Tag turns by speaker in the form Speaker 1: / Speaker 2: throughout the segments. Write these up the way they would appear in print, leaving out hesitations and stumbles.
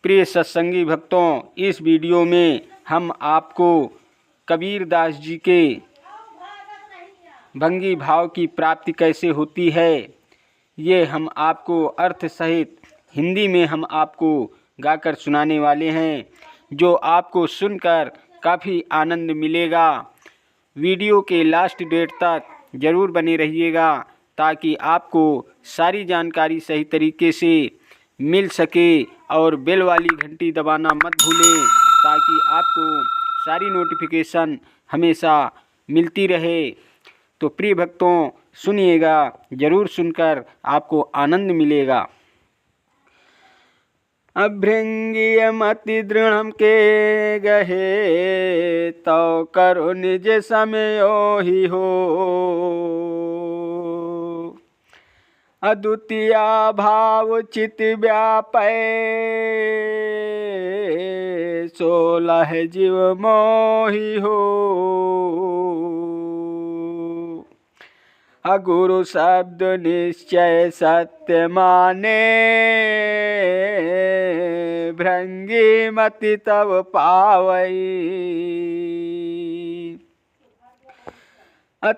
Speaker 1: प्रिय सत्संगी भक्तों, इस वीडियो में हम आपको कबीर दास जी के भंगी भाव की प्राप्ति कैसे होती है, ये हम आपको अर्थ सहित हिंदी में हम आपको गाकर सुनाने वाले हैं, जो आपको सुनकर काफ़ी आनंद मिलेगा। वीडियो के लास्ट डेट तक ज़रूर बने रहिएगा ताकि आपको सारी जानकारी सही तरीके से मिल सके, और बेल वाली घंटी दबाना मत भूलें ताकि आपको सारी नोटिफिकेशन हमेशा मिलती रहे। तो प्रिय भक्तों, सुनिएगा, ज़रूर सुनकर आपको आनंद मिलेगा। अभृंगीय मति दृढ़ के गहे, तो करो निज समयो ही हो। अद्वितीय भाव चित व्यापै, सोलह जीव मोहि हो। अगुरु शब्द निश्चय सत्य माने, भृंगी मति तब पावई।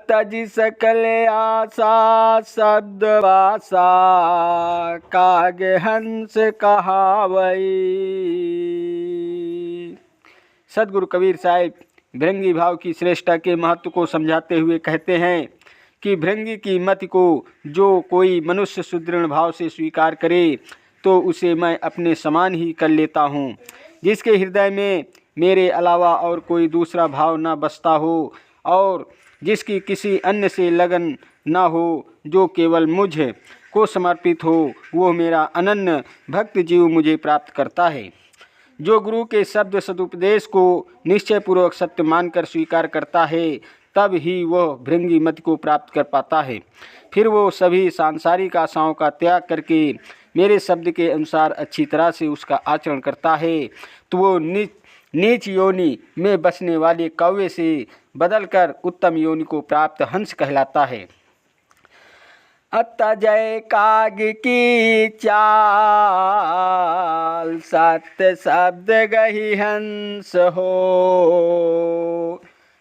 Speaker 1: तजी सकल आशा शब्द भाषा, कागे हंस कहावई। सदगुरु कबीर साहिब भृंगी भाव की श्रेष्ठता के महत्व को समझाते हुए कहते हैं कि भृंगी की मति को जो कोई मनुष्य सुदृढ़ भाव से स्वीकार करे तो उसे मैं अपने समान ही कर लेता हूँ। जिसके हृदय में मेरे अलावा और कोई दूसरा भाव न बसता हो, और जिसकी किसी अन्य से लगन न हो, जो केवल मुझ को समर्पित हो, वो मेरा अनन्य भक्त जीव मुझे प्राप्त करता है। जो गुरु के शब्द सदुपदेश को निश्चयपूर्वक सत्य मानकर स्वीकार करता है, तब ही वह भृंगी मति को प्राप्त कर पाता है। फिर वो सभी सांसारिक आशाओं का त्याग करके मेरे शब्द के अनुसार अच्छी तरह से उसका आचरण करता है, तो वो नीच योनि में बसने वाले कौवे से बदलकर उत्तम योनि को प्राप्त हंस कहलाता है। जय काग की चाल, सत्य शब्द गही हंस हो।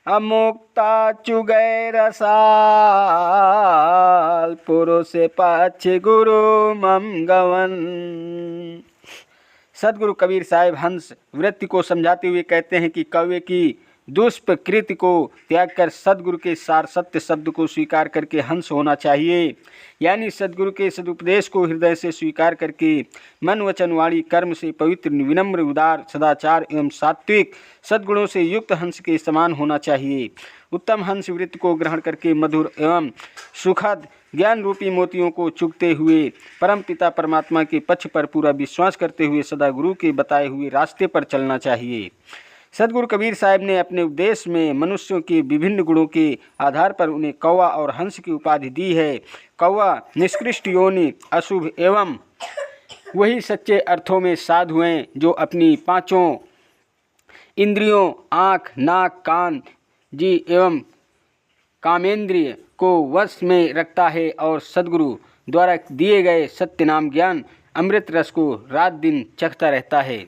Speaker 1: अमुक्ता चुगै रसाल, पुरुष पक्ष गुरु मम गवन। सदगुरु कबीर साहिब हंस वृत्ति को समझाते हुए कहते हैं कि कौवे की दुष्प्रकृति को त्याग कर सदगुरु के सार सत्य शब्द को स्वीकार करके हंस होना चाहिए। यानी सदगुरु के सदुपदेश को हृदय से स्वीकार करके मन वचन वाणी कर्म से पवित्र, विनम्र, उदार, सदाचार एवं सात्विक सद्गुणों से युक्त हंस के समान होना चाहिए। उत्तम हंस वृत्ति को ग्रहण करके मधुर एवं सुखद ज्ञान रूपी मोतियों को चुगते हुए परम पिता परमात्मा के पक्ष पर पूरा विश्वास करते हुए सदा गुरु के बताए हुए रास्ते पर चलना चाहिए। सदगुरु कबीर साहिब ने अपने उपदेश में मनुष्यों के विभिन्न गुणों के आधार पर उन्हें कौवा और हंस की उपाधि दी है। कौवा निष्कृष्ट योनि, अशुभ एवं वही सच्चे अर्थों में साधु हैं जो अपनी पांचों इंद्रियों आँख, नाक, कान, जी एवं कामेंद्रिय को वश में रखता है और सदगुरु द्वारा दिए गए सत्य नाम ज्ञान अमृत रस को रात दिन चखता रहता है।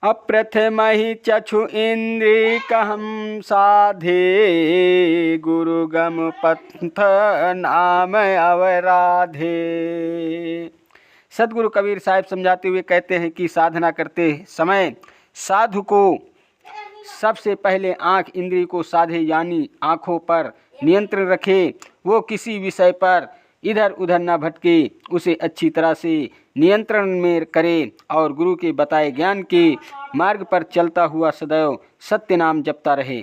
Speaker 1: अप्रथम ही चक्षु इंद्रिय कहम साधे, गुरु गम पंथ नाम अवराधे। सदगुरु कबीर साहिब समझाते हुए कहते हैं कि साधना करते समय साधु को सबसे पहले आँख इंद्रिय को साधे, यानी आँखों पर नियंत्रण रखे। वो किसी विषय पर इधर उधर न भटके, उसे अच्छी तरह से नियंत्रण में करे और गुरु के बताए ज्ञान के मार्ग पर चलता हुआ सदैव सत्य नाम जपता रहे।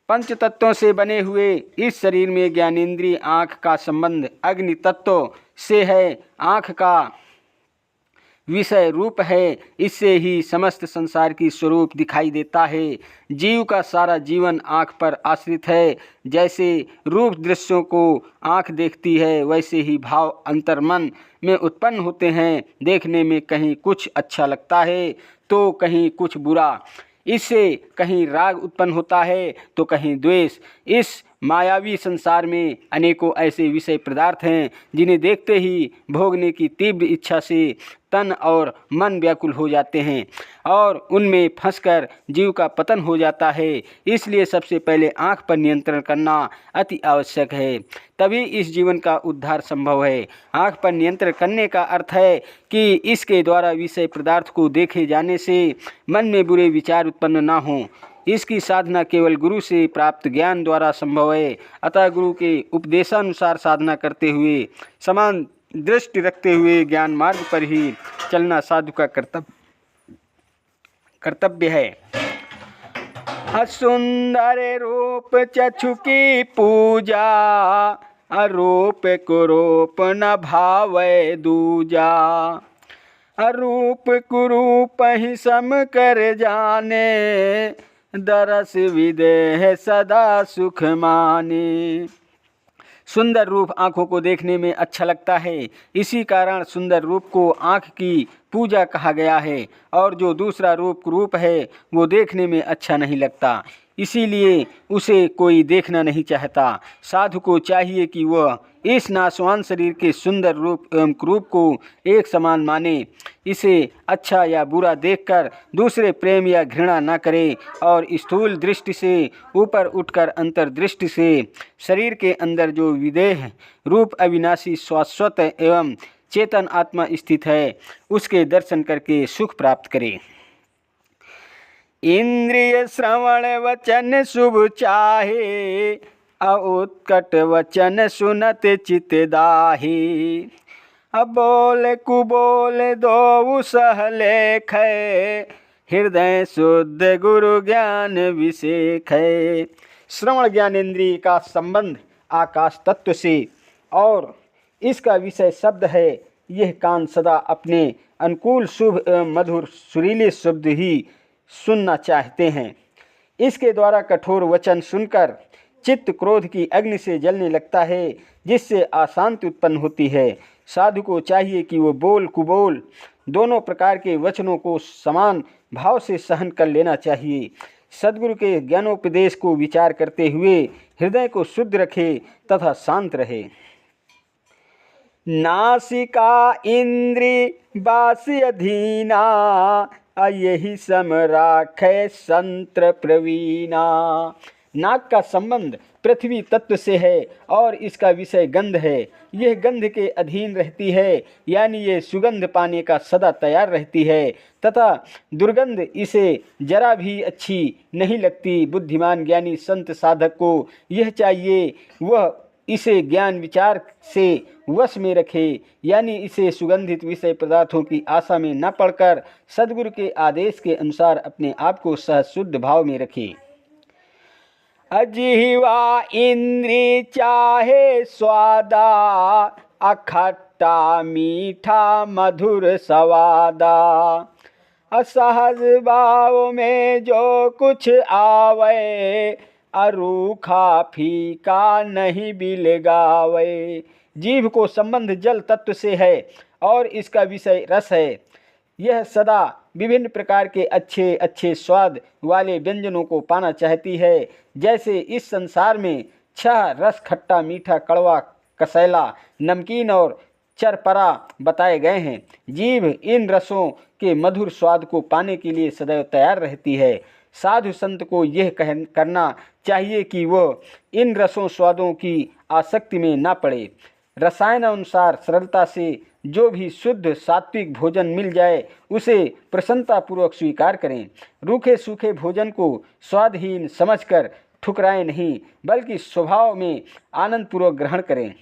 Speaker 1: पंच तत्वों से बने हुए इस शरीर में ज्ञानेंद्रिय आँख का संबंध अग्नि तत्व से है। आँख का विषय रूप है, इससे ही समस्त संसार की स्वरूप दिखाई देता है। जीव का सारा जीवन आँख पर आश्रित है। जैसे रूप दृश्यों को आँख देखती है, वैसे ही भाव अंतर्मन में उत्पन्न होते हैं। देखने में कहीं कुछ अच्छा लगता है तो कहीं कुछ बुरा। इससे कहीं राग उत्पन्न होता है तो कहीं द्वेष। इस मायावी संसार में अनेकों ऐसे विषय पदार्थ हैं जिन्हें देखते ही भोगने की तीव्र इच्छा से तन और मन व्याकुल हो जाते हैं और उनमें फंसकर जीव का पतन हो जाता है। इसलिए सबसे पहले आँख पर नियंत्रण करना अति आवश्यक है, तभी इस जीवन का उद्धार संभव है। आँख पर नियंत्रण करने का अर्थ है कि इसके द्वारा विषय पदार्थ को देखे जाने से मन में बुरे विचार उत्पन्न ना हों। इसकी साधना केवल गुरु से प्राप्त ज्ञान द्वारा संभव है। अतः गुरु के उपदेशानुसार साधना करते हुए समान दृष्टि रखते हुए ज्ञान मार्ग पर ही चलना साधु का कर्तव्य है। सुंदर रूप चक्षु की पूजा, अरूप कुरूप न भावै दूजा। अरूप कुरूप ही सम कर जाने, दरस विदेह सदा सुख माने। सुंदर रूप आँखों को देखने में अच्छा लगता है, इसी कारण सुंदर रूप को आँख की पूजा कहा गया है। और जो दूसरा रूप है वो देखने में अच्छा नहीं लगता, इसीलिए उसे कोई देखना नहीं चाहता। साधु को चाहिए कि वह इस नाशवान शरीर के सुंदर रूप एवं कुरूप को एक समान माने। इसे अच्छा या बुरा देखकर दूसरे प्रेम या घृणा न करे और स्थूल दृष्टि से ऊपर उठकर अंतर्दृष्टि से शरीर के अंदर जो विदेह रूप अविनाशी शाश्वत एवं चेतन आत्मा स्थित है उसके दर्शन करके सुख प्राप्त करे। इंद्रिय श्रवण वचन शुभ चाहे, उत्कट वचन सुनत चित दाही। बोल कुबोल दो सह लेख, हृदय शुद्ध गुरु ज्ञान विषेख। श्रवण ज्ञान इंद्रिय का संबंध आकाश तत्व से और इसका विषय शब्द है। यह कान सदा अपने अनुकूल शुभ एवं मधुर सुरीले शब्द ही सुनना चाहते हैं। इसके द्वारा कठोर वचन सुनकर चित्त क्रोध की अग्नि से जलने लगता है, जिससे अशांति उत्पन्न होती है। साधु को चाहिए कि वो बोल कुबोल दोनों प्रकार के वचनों को समान भाव से सहन कर लेना चाहिए। सद्गुरु के ज्ञानोपदेश को विचार करते हुए हृदय को शुद्ध रखे तथा शांत रहे। नासिका इंद्री बासी अधीना, यही सम राखे संत्र प्रवीणा। नाक का संबंध पृथ्वी तत्व से है और इसका विषय गंध है। यह गंध के अधीन रहती है, यानी ये सुगंध पाने का सदा तैयार रहती है तथा दुर्गंध इसे जरा भी अच्छी नहीं लगती। बुद्धिमान ज्ञानी संत साधक को यह चाहिए वह इसे ज्ञान विचार से वश में रखे, यानी इसे सुगंधित विषय पदार्थों की आशा में न पड़कर सद्गुरु के आदेश के अनुसार अपने आप को सहशुद्ध भाव में रखे। अजिह्वा इंद्री चाहे स्वादा, अखट्टा मीठा मधुर सवादा। असहज भाव में जो कुछ आवे, अरूखा फीका नहीं बिलगावे। जीभ को संबंध जल तत्व से है और इसका विषय रस है। यह सदा विभिन्न प्रकार के अच्छे अच्छे स्वाद वाले व्यंजनों को पाना चाहती है। जैसे इस संसार में 6 रस खट्टा मीठा कड़वा कसैला नमकीन और चरपरा बताए गए हैं। जीभ इन रसों के मधुर स्वाद को पाने के लिए सदैव तैयार रहती है। साधु संत को यह करना चाहिए कि वह इन रसों स्वादों की आसक्ति में ना पड़े। रसायन अनुसार सरलता से जो भी शुद्ध सात्विक भोजन मिल जाए उसे प्रसन्नतापूर्वक स्वीकार करें। रूखे सूखे भोजन को स्वादहीन समझकर ठुकराएं नहीं, बल्कि स्वभाव में आनंदपूर्वक ग्रहण करें।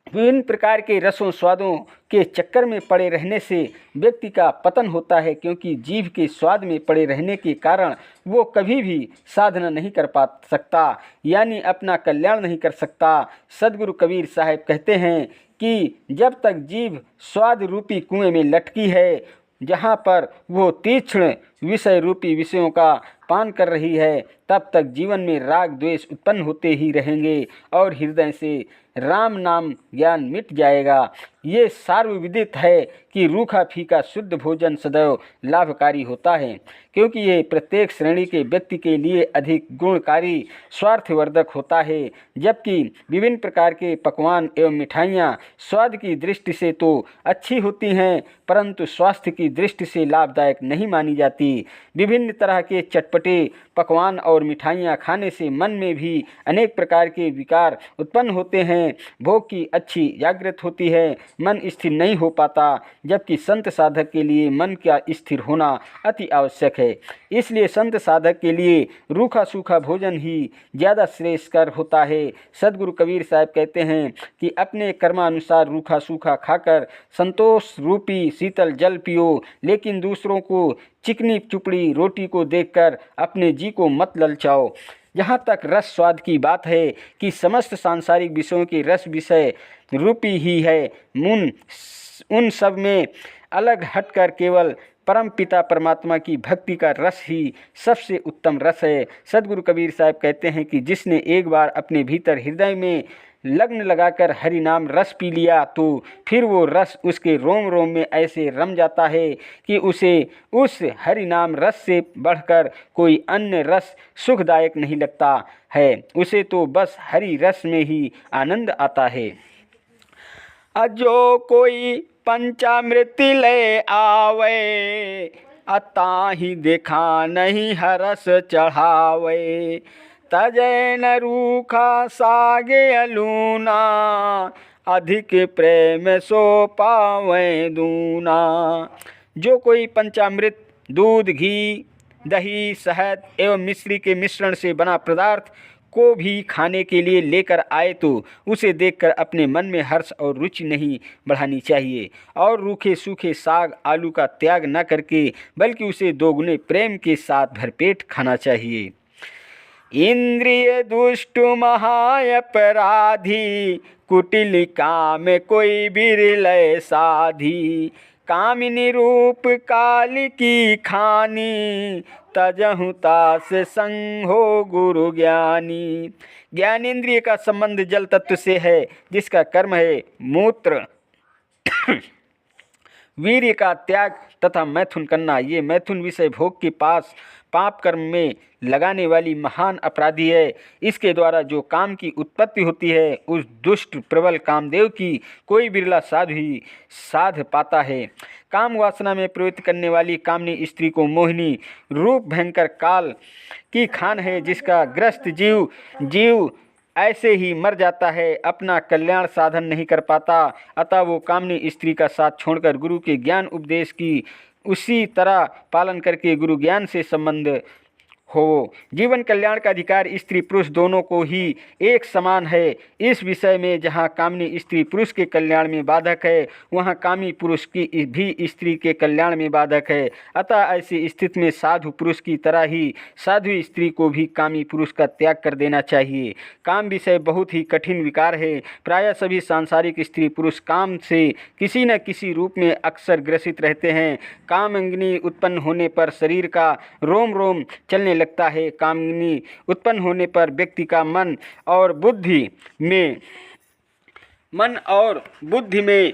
Speaker 1: विभिन्न प्रकार के रसों स्वादों के चक्कर में पड़े रहने से व्यक्ति का पतन होता है, क्योंकि जीभ के स्वाद में पड़े रहने के कारण वो कभी भी साधना नहीं कर पा सकता, यानी अपना कल्याण नहीं कर सकता। सद्गुरु कबीर साहब कहते हैं कि जब तक जीभ स्वाद रूपी कुएं में लटकी है, जहाँ पर वो तीक्ष्ण विषय रूपी विषयों का पान कर रही है, तब तक जीवन में राग द्वेष उत्पन्न होते ही रहेंगे और हृदय से राम नाम ज्ञान मिट जाएगा। ये सार्वविदित है कि रूखा फीका शुद्ध भोजन सदैव लाभकारी होता है, क्योंकि ये प्रत्येक श्रेणी के व्यक्ति के लिए अधिक गुणकारी स्वार्थवर्धक होता है, जबकि विभिन्न प्रकार के पकवान एवं मिठाइयाँ स्वाद की दृष्टि से तो अच्छी होती हैं, परंतु स्वास्थ्य की दृष्टि से लाभदायक नहीं मानी जाती। विभिन्न तरह के चटपटे पकवान और मिठाइयाँ खाने से मन में भी अनेक प्रकार के विकार उत्पन्न होते हैं। भोग की अच्छी जागृत होती है, मन स्थिर नहीं हो पाता, जबकि संत साधक के लिए मन का स्थिर होना अति आवश्यक है। इसलिए संत साधक के लिए रूखा सूखा भोजन ही ज़्यादा श्रेयस्कर होता है। सदगुरु कबीर साहब कहते हैं कि अपने कर्मानुसार रूखा सूखा खाकर संतोष रूपी शीतल जल पियो, लेकिन दूसरों को चिकनी चुपड़ी रोटी को देखकर अपने जी को मत ललचाओ। जहाँ तक रस स्वाद की बात है कि समस्त सांसारिक विषयों के रस विषय रूपी ही है, उन सब में अलग हटकर केवल परम पिता परमात्मा की भक्ति का रस ही सबसे उत्तम रस है। सदगुरु कबीर साहब कहते हैं कि जिसने एक बार अपने भीतर हृदय में लग्न लगाकर हरि नाम रस पी लिया, तो फिर वो रस उसके रोम रोम में ऐसे रम जाता है कि उसे उस हरि नाम रस से बढ़कर कोई अन्य रस सुखदायक नहीं लगता है। उसे तो बस हरि रस में ही आनंद आता है। अजो कोई पंचामृत ले आवे, अताहि देखा नहीं हरस चढ़ावे, तजय न रूखा सागे अलूना, अधिक प्रेम सो पावे दूना। जो कोई पंचामृत दूध घी दही शहद एवं मिश्री के मिश्रण से बना पदार्थ को भी खाने के लिए लेकर आए, तो उसे देखकर अपने मन में हर्ष और रुचि नहीं बढ़ानी चाहिए और रूखे सूखे साग आलू का त्याग न करके बल्कि उसे दोगुने प्रेम के साथ भरपेट खाना चाहिए। इंद्रिय दुष्ट महाअपराधी, कुटिल काम कोई बिरलय साधी, कामिनी रूप काल की खानी, तजहु तास संग हो गुरु ज्ञानी। ज्ञानेंद्रिय का संबंध जल तत्व से है, जिसका कर्म है मूत्र वीर्य का त्याग तथा मैथुन करना। ये मैथुन विषय भोग के पास पाप कर्म में लगाने वाली महान अपराधी है। इसके द्वारा जो काम की उत्पत्ति होती है, उस दुष्ट प्रबल कामदेव की कोई बिरला साधु ही साध पाता है। काम वासना में प्रवृत्त करने वाली कामनी स्त्री को मोहिनी रूप भयंकर काल की खान है, जिसका ग्रस्त जीव ऐसे ही मर जाता है, अपना कल्याण साधन नहीं कर पाता। अतः वो कामनी स्त्री का साथ छोड़कर गुरु के ज्ञान उपदेश की उसी तरह पालन करके गुरु ज्ञान से संबंध हो। जीवन कल्याण का अधिकार स्त्री पुरुष दोनों को ही एक समान है। इस विषय में जहाँ कामनी स्त्री पुरुष के कल्याण में बाधक है, वहाँ कामी पुरुष की भी स्त्री के कल्याण में बाधक है। अतः ऐसी स्थिति में साधु पुरुष की तरह ही साधु स्त्री को भी कामी पुरुष का त्याग कर देना चाहिए। काम विषय बहुत ही कठिन विकार है। प्रायः सभी सांसारिक स्त्री पुरुष काम से किसी न किसी रूप में अक्सर ग्रसित रहते हैं। कामाग्नि उत्पन्न होने पर शरीर का रोम रोम चलने लगता है। कामनी उत्पन्न होने पर व्यक्ति का मन और बुद्धि में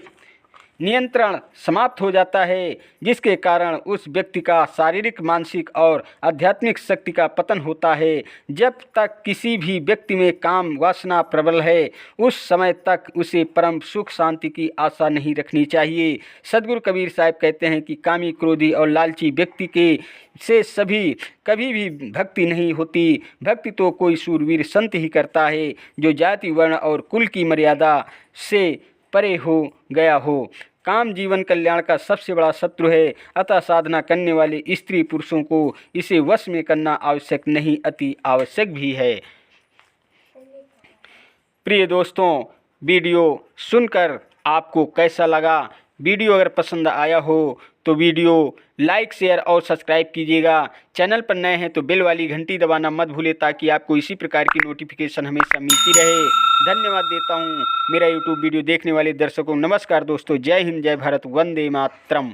Speaker 1: नियंत्रण समाप्त हो जाता है, जिसके कारण उस व्यक्ति का शारीरिक मानसिक और आध्यात्मिक शक्ति का पतन होता है। जब तक किसी भी व्यक्ति में काम वासना प्रबल है, उस समय तक उसे परम सुख शांति की आशा नहीं रखनी चाहिए। सदगुरु कबीर साहब कहते हैं कि कामी क्रोधी और लालची व्यक्ति के से कभी भी भक्ति नहीं होती। भक्ति तो कोई शूरवीर संत ही करता है, जो जाति वर्ण और कुल की मर्यादा से परे हो गया हो। काम जीवन कल्याण का सबसे बड़ा शत्रु है। अतः साधना करने वाले स्त्री पुरुषों को इसे वश में करना आवश्यक नहीं, अति आवश्यक भी है। प्रिय दोस्तों, वीडियो सुनकर आपको कैसा लगा? वीडियो अगर पसंद आया हो तो वीडियो लाइक शेयर और सब्सक्राइब कीजिएगा। चैनल पर नए हैं तो बेल वाली घंटी दबाना मत भूलें, ताकि आपको इसी प्रकार की नोटिफिकेशन हमेशा मिलती रहे। धन्यवाद देता हूं मेरा यूट्यूब वीडियो देखने वाले दर्शकों। नमस्कार दोस्तों, जय हिंद, जय भारत, वंदे मातरम।